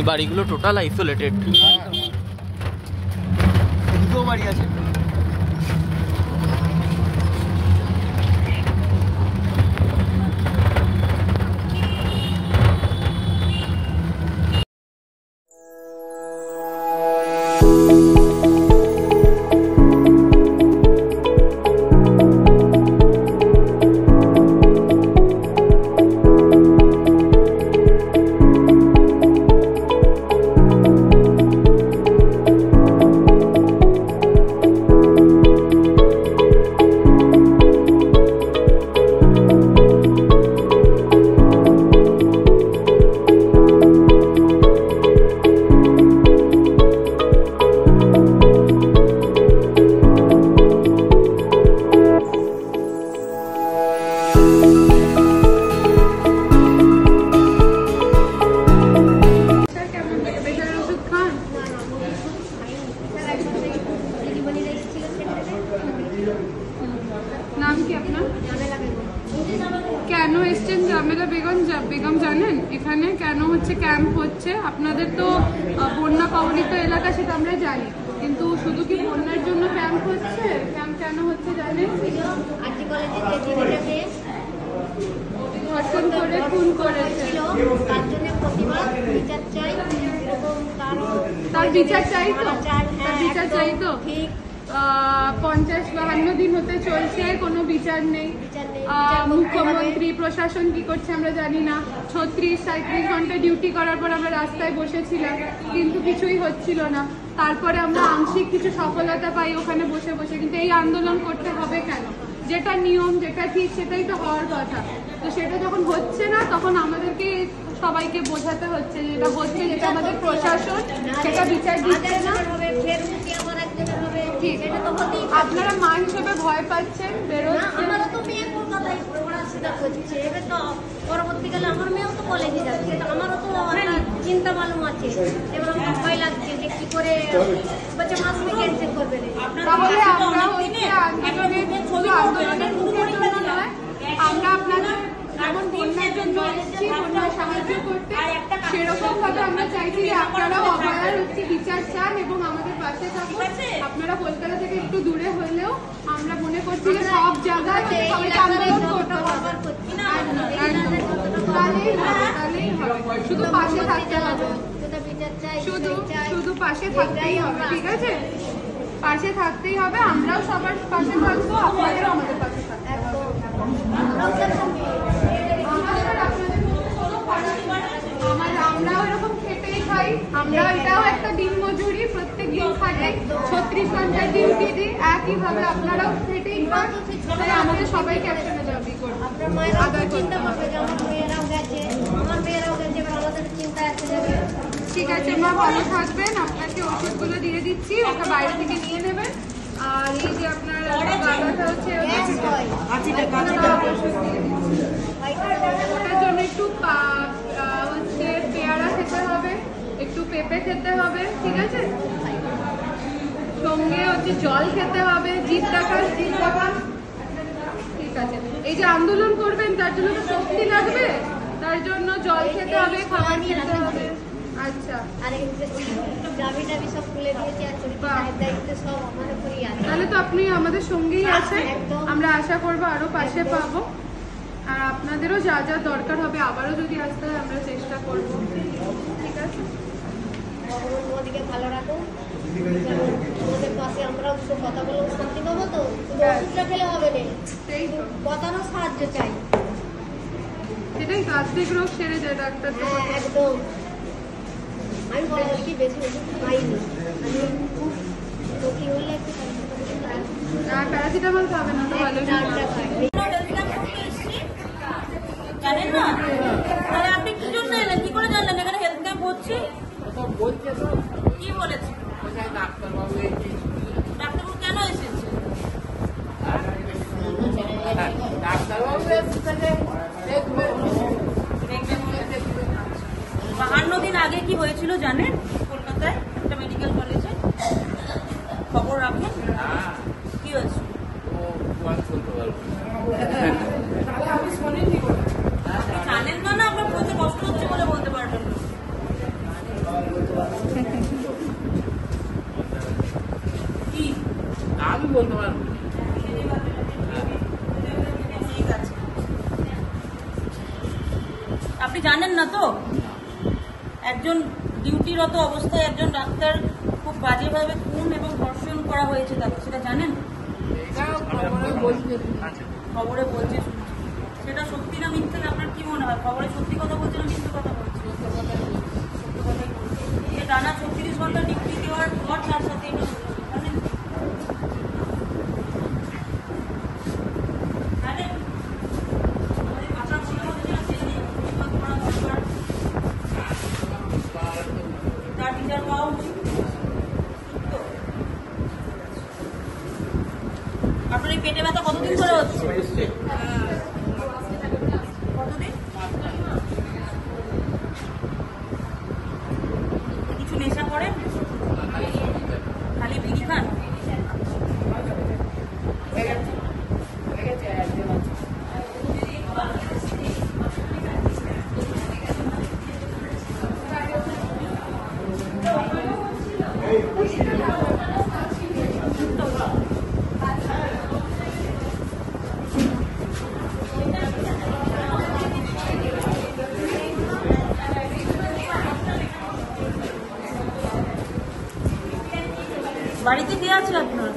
বাড়িগুলো total isolated. দুটো বাড়ি আছে। नाम কি আপনার? কেন এসেছেন জামেলা বেগম জানেন এখানে কেন হচ্ছে ক্যাম্প হচ্ছে? আপনাদের তো বন্যা কবলিত এলাকা সেটা আমরা জানি, কিন্তু শুধু কি বন্যার জন্য ক্যাম্প হচ্ছে? ক্যাম্প কেন হচ্ছে জানেন? ধর্ষণ করে খুন করেছে, তার বিচার চাই তো, তার বিচার চাই তো। 50-52 দিন হতে চলছে, কোনো বিচার নেই। মুখ্যমন্ত্রী প্রশাসন কি করছে আমরা জানি না। 36-37 ঘন্টা ডিউটি করার পর আমরা রাস্তায় বসেছিলাম, কিন্তু কিছুই হচ্ছিল না। তারপরে আমরা আংশিক কিছু সফলতা পাই ওখানে বসে বসে, কিন্তু এই আন্দোলন করতে হবে কেন? যেটা নিয়ম, যেটা ঠিক, সেটাই তো হওয়ার কথা। তো সেটা যখন হচ্ছে না তখন আমাদেরকে সবাইকে বোঝাতে হচ্ছে যেটা হচ্ছে, যেটা আমাদের প্রশাসন সেটা বিচার দিচ্ছে না। আপনারা মা হিসেবে ভয় পাচ্ছেন, বেরোচ্ছেন। পরবর্তীকালে আমার মেয়েও তো কলেজে যাচ্ছে, আমারও তো চিন্তা মালুম আছে, এবং ভয় লাগছে যে কি করে বাচ্চা মাসুমি ক্যান্সেল করবে। তাহলে আমরা হচ্ছে আন্দোলনের মুখের জন্য নয়, আমরা আপনাদের যেমন বন্যার জন্য এসেছি, বন্যার সাহায্য করতে, সেরকম ভাবে আমরা চাইছি যে আপনারাও অভয়ার হচ্ছে বিচার চান এবং আমাদের পাশে থাকুন। আপনারা কলকাতা থেকে একটু দূরে হলেও আমরা মনে করছি যে সব জায়গায় সবাইকে আন্দোলন করতে হবে, তাহলেই হবে। শুধু পাশে থাকতে হবে, শুধু পাশে থাকতেই হবে, ঠিক আছে? পাশে থাকতেই হবে, আমরাও সবার পাশে থাকবো, আপনাদেরও আমাদের পাশে থাকতে হবে। আমরাও এরকম খেটেই খাই, আমরা এটাও একটা দিন মজুরি, প্রত্যেক দিন খাটাই, 36 ঘন্টার ডিউটি দিই, একইভাবে আপনারাও খেটেই খান। তাই আমাদের সবাইকে একসঙ্গে দাবি করবো, আদায় করতে হবে। ঠিক আছে মা, ভালো থাকবেন, আপনাকে ওষুধগুলো দিয়ে দিচ্ছি, ওটা বাইরে থেকে নিয়ে নেবেন। আর এই যে আপনার গালাটা হচ্ছে ওটার জন্য একটু হচ্ছে পেয়ারা খেতে হবে, একটু পেঁপে খেতে হবে, ঠিক আছে? সঙ্গে হচ্ছে জল খেতে হবে, জিভ ডাকা, ঠিক আছে? এই যে আন্দোলন করবে করবেন তার জন্য তো শক্তি লাগবে, তার জন্য জল খেতে হবে, খাবার খেতে হবে। আচ্ছা, আর এই যে চাবি সব খুলে দিয়েছি আর বাহ। দায়িত্ব সব আমার উপরই আছে। তাহলে তো আপনি আমাদের সঙ্গেই আছেন, একদম। আমরা আশা করবো আরো পাশে পাবো। আর আপনাদেরও যা যা দরকার হবে আবারও যদি আসতে হয় আমরা চেষ্টা করব। ঠিক আছে, ভগবান মোদিকে ভালো রাখো, যেন আমাদের পাশে আমরাও তো কথা বলেও শান্তি পাবো। তো শুধু ওষুধটা খেলে হবে না, সেই তো, কথারও সাহায্য চাই। সেটাই তো, আর্থিক রোগ সেরে যায় ডাক্তার তো। হ্যাঁ, একদম। আমি বলা কি বেশি ওষুধ খাইনি, আমি খুব ক্ষতি হলে একটু প্যারাসিটামল খাবেন না তো ভালো। চারটা খাই। জানেন না? তাহলে আপনি কি জন্য এলেন? কি করে জানলেন এখানে হেলথ ক্যাম্প হচ্ছে? কি বলেছে? ডাক্তারবাবু কেন এসেছে? 52 দিন আগে কি হয়েছিল জানেন? কলকাতায় একটা মেডিকেল কলেজে খবর রাখেন কি হয়েছে? জানেন না, না আপনার বলতে কষ্ট হচ্ছে বলে বলতে পারবেন না। কি আমি বলতে পারবো না। ঠিক আছে, আপনি জানেন না তো? একজন ডিউটিরত অবস্থায় একজন ডাক্তার খুব বাজেভাবে খুন এবং ধর্ষণ করা হয়েছে তাকে, সেটা জানেন? খবরে বলছে, সেটা সত্যি না মিথ্যে আপনার কি মনে হয়? খবরে সত্যি কথা বলছে না মিথ্যে কথা বলছে? সত্য কথাই বলছে। টানা 36 ঘন্টা ডিউটি দেওয়ার পর তার সাথে এটা হলো, জানেন? জানেন? আমাদের আপনার মনে হচ্ছে না সেটা নিয়ে প্রতিবাদ করা দরকার, তার বিচার পাওয়া উচিত। তো আপনার এই পেটে ব্যথা কতদিন ধরে হচ্ছে? কতদিন? কিছু নেশা করেন? খালি বিড়ি খান? বাড়িতে কে আছে আপনার?